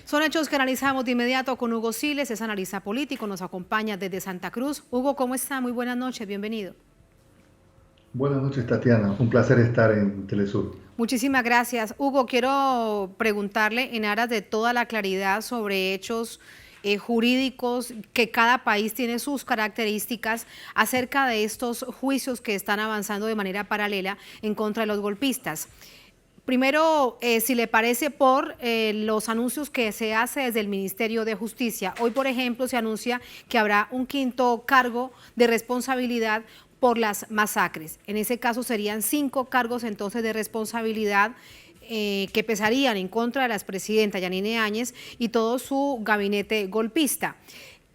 Son hechos que analizamos de inmediato con Hugo Siles, es analista político, nos acompaña desde Santa Cruz. Hugo, ¿cómo está? Muy buenas noches, bienvenido. Buenas noches, Tatiana. Un placer estar en Telesur. Muchísimas gracias. Hugo, quiero preguntarle en aras de toda la claridad sobre hechos jurídicos, que cada país tiene sus características acerca de estos juicios que están avanzando de manera paralela en contra de los golpistas. Primero, si le parece, por los anuncios que se hace desde el Ministerio de Justicia. Hoy, por ejemplo, se anuncia que habrá un quinto cargo de responsabilidad por las masacres. En ese caso serían 5 cargos entonces de responsabilidad que pesarían en contra de la expresidenta Yanine Áñez y todo su gabinete golpista.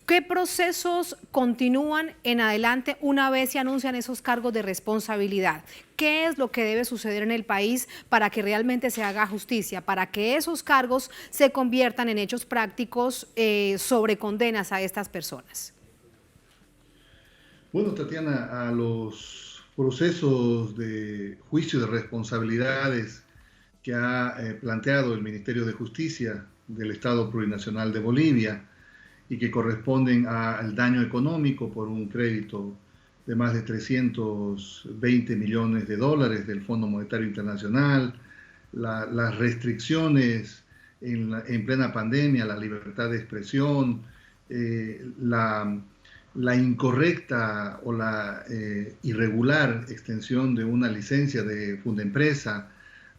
¿Qué procesos continúan en adelante una vez se anuncian esos cargos de responsabilidad? ¿Qué es lo que debe suceder en el país para que realmente se haga justicia, para que esos cargos se conviertan en hechos prácticos sobre condenas a estas personas? Bueno, Tatiana, a los procesos de juicio de responsabilidades que ha planteado el Ministerio de Justicia del Estado Plurinacional de Bolivia y que corresponden al daño económico por un crédito de más de 320 millones de dólares del Fondo Monetario Internacional, las restricciones en plena pandemia, la libertad de expresión, la incorrecta o la irregular extensión de una licencia de fundaempresa,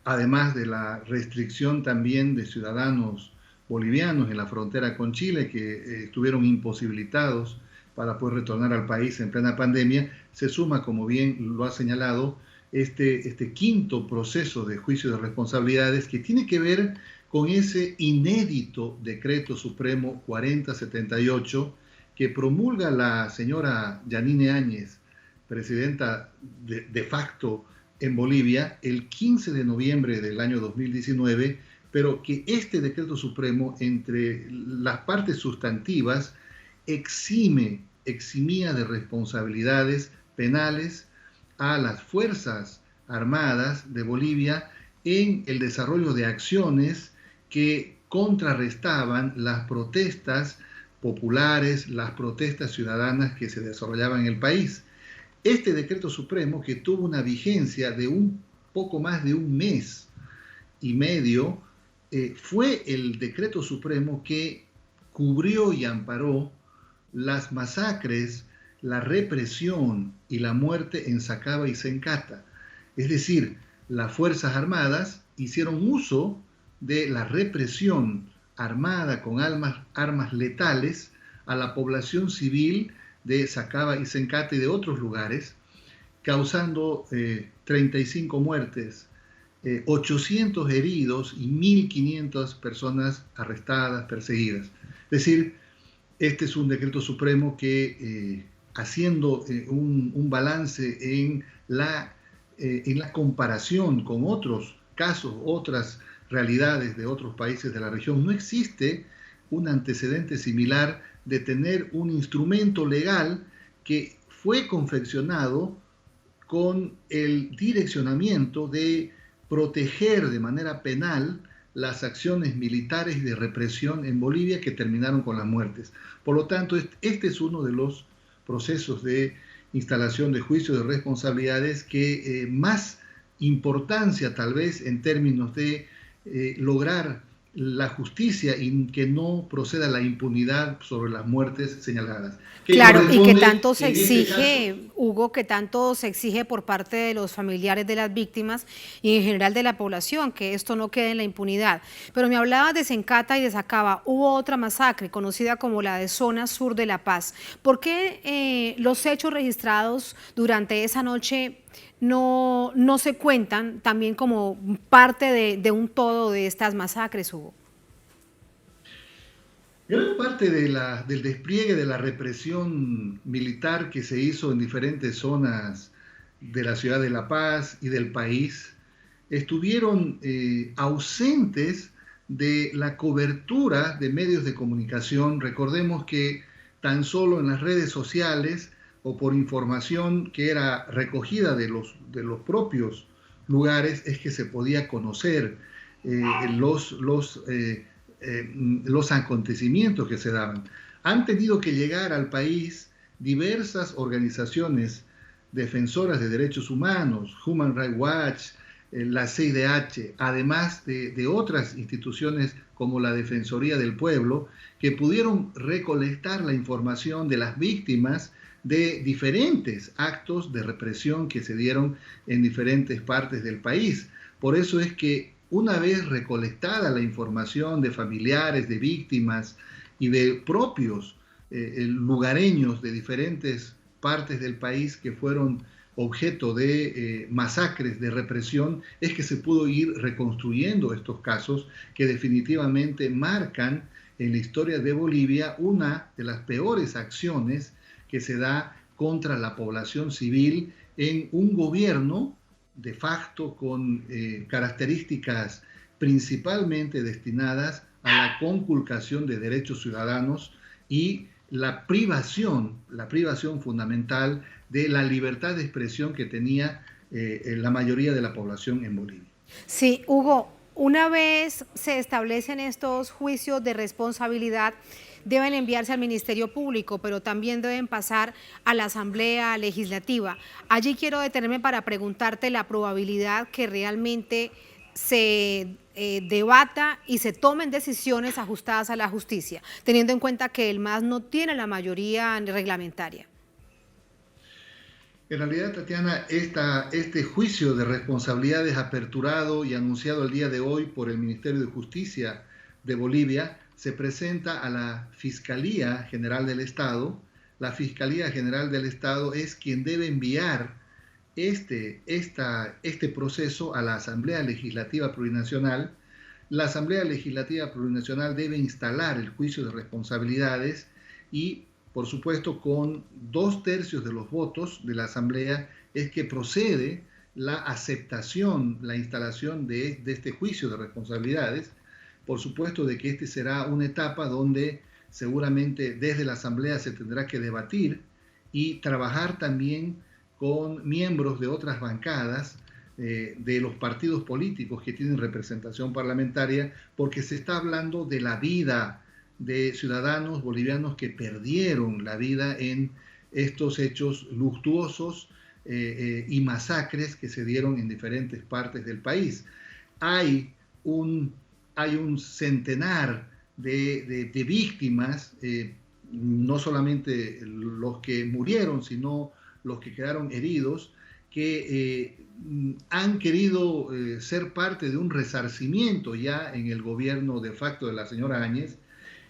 además de la restricción también de ciudadanos bolivianos en la frontera con Chile que estuvieron imposibilitados para poder retornar al país en plena pandemia, se suma, como bien lo ha señalado, este quinto proceso de juicio de responsabilidades que tiene que ver con ese inédito decreto supremo 4078 que promulga la señora Yanine Áñez, presidenta de facto en Bolivia, el 15 de noviembre del año 2019, pero que este decreto supremo, entre las partes sustantivas, eximía de responsabilidades penales a las Fuerzas Armadas de Bolivia en el desarrollo de acciones que contrarrestaban las protestas populares, las protestas ciudadanas que se desarrollaban en el país. Este decreto supremo, que tuvo una vigencia de un poco más de un mes y medio, fue el decreto supremo que cubrió y amparó las masacres, la represión y la muerte en Sacaba y Sencata. Es decir, las Fuerzas Armadas hicieron uso de la represión armada con armas letales a la población civil de Sacaba y Sencata y de otros lugares, causando 35 muertes, 800 heridos y 1.500 personas arrestadas, perseguidas. Es decir, este es un decreto supremo que, haciendo un balance en la comparación con otros casos, otras realidades de otros países de la región, no existe un antecedente similar de tener un instrumento legal que fue confeccionado con el direccionamiento de proteger de manera penal las acciones militares de represión en Bolivia que terminaron con las muertes. Por lo tanto, este es uno de los procesos de instalación de juicio de responsabilidades que más importancia tal vez en términos de lograr la justicia y que no proceda la impunidad sobre las muertes señaladas. Que Claro, y que corresponde, tanto se en este caso, exige, Hugo, que tanto se exige por parte de los familiares de las víctimas y en general de la población, que esto no quede en la impunidad. Pero me hablaba de Sencata y de Sacaba. Hubo otra masacre conocida como la de Zona Sur de La Paz. ¿Por qué los hechos registrados durante esa noche no se cuentan también como parte de un todo de estas masacres, Hugo? gran parte del despliegue de la represión militar que se hizo en diferentes zonas de la ciudad de La Paz y del país estuvieron ausentes de la cobertura de medios de comunicación. Recordemos que tan solo en las redes sociales o por información que era recogida de los propios lugares es que se podía conocer los los acontecimientos que se daban. Han tenido que llegar al país diversas organizaciones defensoras de derechos humanos, Human Rights Watch, la CIDH, además de otras instituciones como la Defensoría del Pueblo, que pudieron recolectar la información de las víctimas de diferentes actos de represión que se dieron en diferentes partes del país. Por eso es que una vez recolectada la información de familiares, de víctimas y de propios lugareños de diferentes partes del país que fueron objeto de masacres, de represión, es que se pudo ir reconstruyendo estos casos que definitivamente marcan en la historia de Bolivia una de las peores acciones que se da contra la población civil en un gobierno de facto con características principalmente destinadas a la conculcación de derechos ciudadanos y la privación fundamental de la libertad de expresión que tenía la mayoría de la población en Bolivia. Sí, Hugo, una vez se establecen estos juicios de responsabilidad, deben enviarse al Ministerio Público, pero también deben pasar a la Asamblea Legislativa. Allí quiero detenerme para preguntarte la probabilidad que realmente se debata y se tomen decisiones ajustadas a la justicia, teniendo en cuenta que el MAS no tiene la mayoría reglamentaria. En realidad, Tatiana, este juicio de responsabilidades aperturado y anunciado el día de hoy por el Ministerio de Justicia de Bolivia se presenta a la Fiscalía General del Estado. La Fiscalía General del Estado es quien debe enviar este proceso a la Asamblea Legislativa Plurinacional. La Asamblea Legislativa Plurinacional debe instalar el juicio de responsabilidades y, por supuesto, con 2/3 de los votos de la Asamblea es que procede la aceptación, la instalación de este juicio de responsabilidades. Por supuesto de que este será una etapa donde seguramente desde la Asamblea se tendrá que debatir y trabajar también con miembros de otras bancadas de los partidos políticos que tienen representación parlamentaria, porque se está hablando de la vida de ciudadanos bolivianos que perdieron la vida en estos hechos luctuosos y masacres que se dieron en diferentes partes del país. Hay un centenar de víctimas, no solamente los que murieron, sino los que quedaron heridos, que han querido ser parte de un resarcimiento ya en el gobierno de facto de la señora Áñez.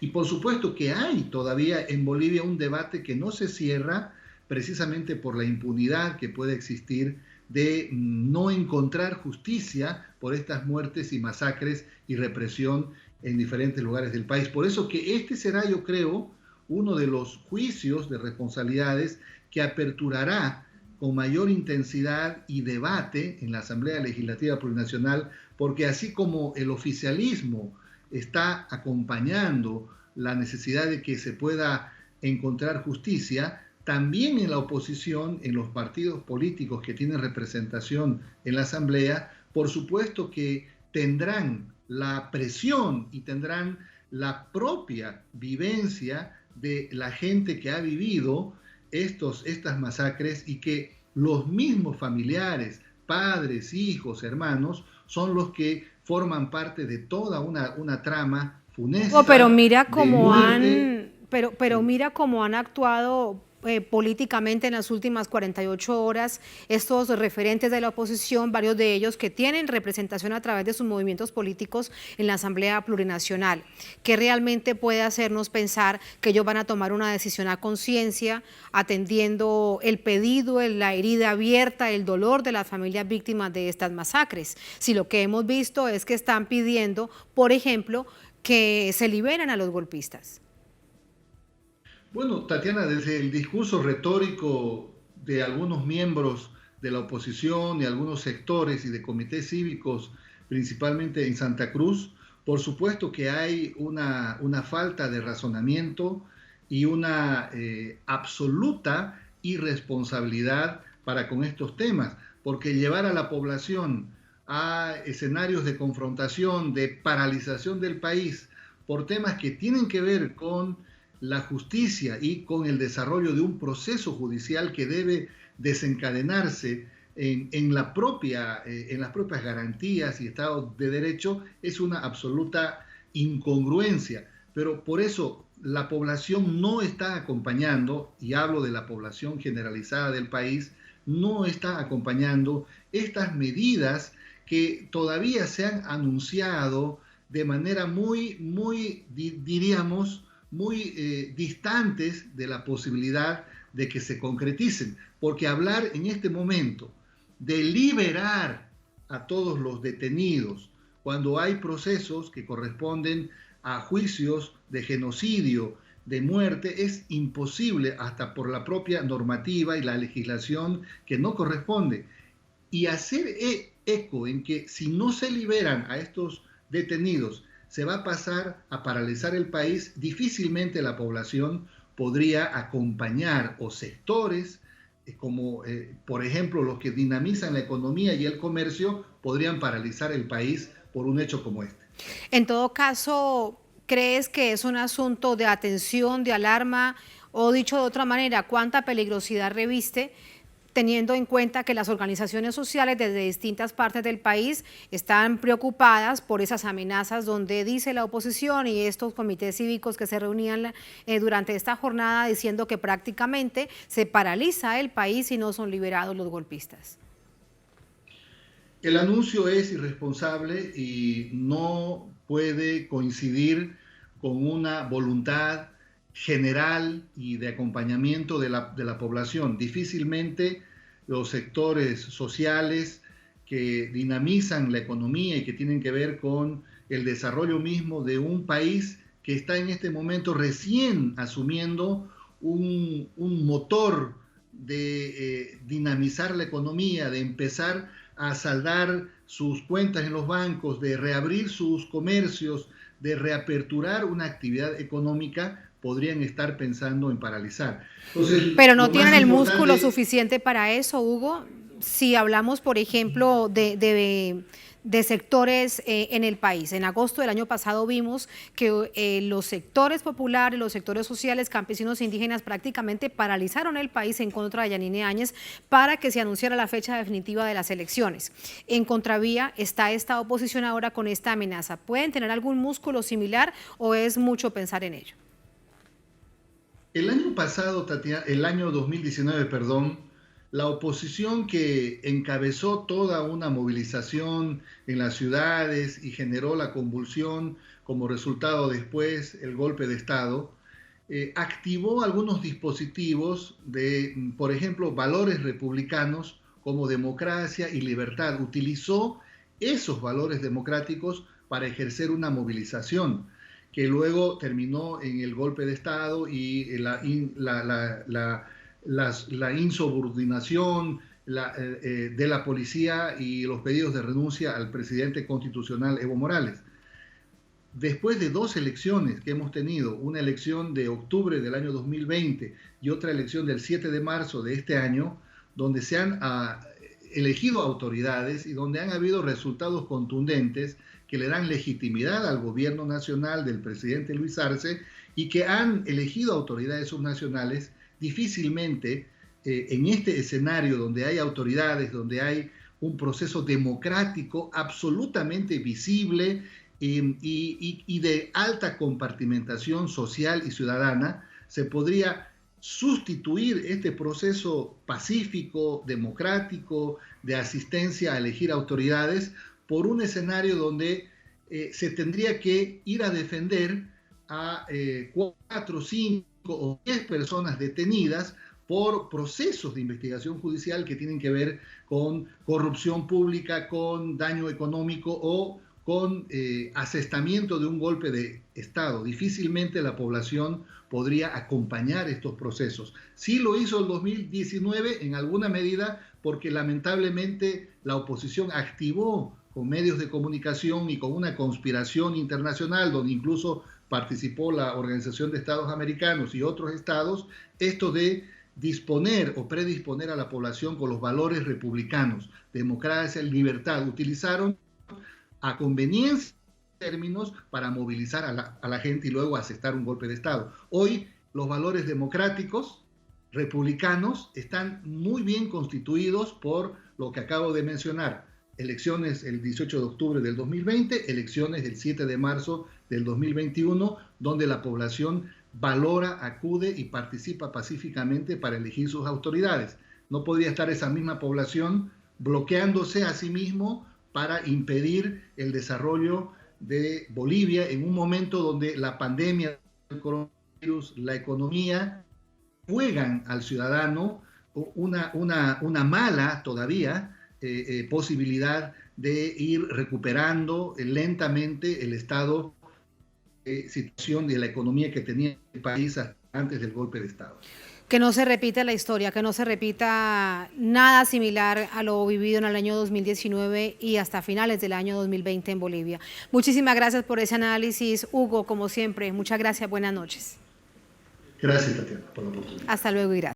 Y por supuesto que hay todavía en Bolivia un debate que no se cierra precisamente por la impunidad que puede existir de no encontrar justicia por estas muertes y masacres y represión en diferentes lugares del país. Por eso que este será, yo creo, uno de los juicios de responsabilidades que aperturará con mayor intensidad y debate en la Asamblea Legislativa Plurinacional, porque así como el oficialismo está acompañando la necesidad de que se pueda encontrar justicia, también en la oposición, en los partidos políticos que tienen representación en la Asamblea, por supuesto que tendrán la presión y tendrán la propia vivencia de la gente que ha vivido estas masacres y que los mismos familiares, padres, hijos, hermanos, son los que forman parte de toda una trama funesta. Pero mira cómo mira cómo han actuado políticamente en las últimas 48 horas estos referentes de la oposición, varios de ellos que tienen representación a través de sus movimientos políticos en la Asamblea Plurinacional, que realmente puede hacernos pensar que ellos van a tomar una decisión a conciencia, atendiendo el pedido, la herida abierta, el dolor de las familias víctimas de estas masacres. Si lo que hemos visto es que están pidiendo, por ejemplo, que se liberen a los golpistas. Bueno, Tatiana, desde el discurso retórico de algunos miembros de la oposición y algunos sectores y de comités cívicos, principalmente en Santa Cruz, por supuesto que hay una falta de razonamiento y una absoluta irresponsabilidad para con estos temas, porque llevar a la población a escenarios de confrontación, de paralización del país, por temas que tienen que ver con la justicia y con el desarrollo de un proceso judicial que debe desencadenarse en las propias garantías y Estado de Derecho, es una absoluta incongruencia. Pero por eso la población no está acompañando, y hablo de la población generalizada del país, no está acompañando estas medidas que todavía se han anunciado de manera diríamos, muy distantes de la posibilidad de que se concreticen. Porque hablar en este momento de liberar a todos los detenidos cuando hay procesos que corresponden a juicios de genocidio, de muerte, es imposible hasta por la propia normativa y la legislación que no corresponde. Y hacer eco en que si no se liberan a estos detenidos, se va a pasar a paralizar el país, difícilmente la población podría acompañar, o sectores como por ejemplo los que dinamizan la economía y el comercio, podrían paralizar el país por un hecho como este. En todo caso, ¿crees que es un asunto de atención, de alarma, o dicho de otra manera, cuánta peligrosidad reviste, teniendo en cuenta que las organizaciones sociales desde distintas partes del país están preocupadas por esas amenazas donde dice la oposición y estos comités cívicos que se reunían durante esta jornada diciendo que prácticamente se paraliza el país si no son liberados los golpistas? El anuncio es irresponsable y no puede coincidir con una voluntad general y de acompañamiento de la población. Difícilmente los sectores sociales que dinamizan la economía y que tienen que ver con el desarrollo mismo de un país que está en este momento recién asumiendo un motor de dinamizar la economía, de empezar a saldar sus cuentas en los bancos, de reabrir sus comercios, de reaperturar una actividad económica, podrían estar pensando en paralizar. Entonces, pero no tienen el músculo suficiente para eso, Hugo. Si hablamos, por ejemplo, de sectores en el país. En agosto del año pasado vimos que los sectores populares, los sectores sociales, campesinos e indígenas prácticamente paralizaron el país en contra de Yanine Áñez para que se anunciara la fecha definitiva de las elecciones. En contravía está esta oposición ahora con esta amenaza. ¿Pueden tener algún músculo similar o es mucho pensar en ello? El año pasado, Tatiana, el año 2019, perdón, la oposición que encabezó toda una movilización en las ciudades y generó la convulsión como resultado después el golpe de Estado, activó algunos dispositivos de, por ejemplo, valores republicanos como democracia y libertad. Utilizó esos valores democráticos para ejercer una movilización que luego terminó en el golpe de Estado y la insubordinación de la policía y los pedidos de renuncia al presidente constitucional Evo Morales. Después de dos elecciones que hemos tenido, una elección de octubre del año 2020 y otra elección del 7 de marzo de este año, donde se han elegido autoridades y donde han habido resultados contundentes que le dan legitimidad al gobierno nacional del presidente Luis Arce y que han elegido autoridades subnacionales, difícilmente en este escenario donde hay autoridades, donde hay un proceso democrático absolutamente visible y de alta compartimentación social y ciudadana, se podría sustituir este proceso pacífico, democrático, de asistencia a elegir autoridades por un escenario donde se tendría que ir a defender a 4, 5 o 10 personas detenidas por procesos de investigación judicial que tienen que ver con corrupción pública, con daño económico o con asestamiento de un golpe de Estado. Difícilmente la población podría acompañar estos procesos. Sí lo hizo el 2019 en alguna medida porque lamentablemente la oposición activó con medios de comunicación y con una conspiración internacional donde incluso participó la Organización de Estados Americanos y otros estados, esto de disponer o predisponer a la población con los valores republicanos, democracia, libertad. Utilizaron a conveniencia términos para movilizar a la gente y luego aceptar un golpe de Estado. Hoy los valores democráticos, republicanos, están muy bien constituidos por lo que acabo de mencionar. Elecciones el 18 de octubre del 2020, elecciones el 7 de marzo del 2021, donde la población valora, acude y participa pacíficamente para elegir sus autoridades. No podría estar esa misma población bloqueándose a sí mismo para impedir el desarrollo de Bolivia en un momento donde la pandemia del coronavirus, la economía, juegan al ciudadano una mala todavía posibilidad de ir recuperando lentamente el estado de situación de la economía que tenía el país antes del golpe de Estado. Que no se repita la historia, que no se repita nada similar a lo vivido en el año 2019 y hasta finales del año 2020 en Bolivia. Muchísimas gracias por ese análisis, Hugo, como siempre. Muchas gracias, buenas noches. Gracias, Tatiana, por la oportunidad. Hasta luego y gracias.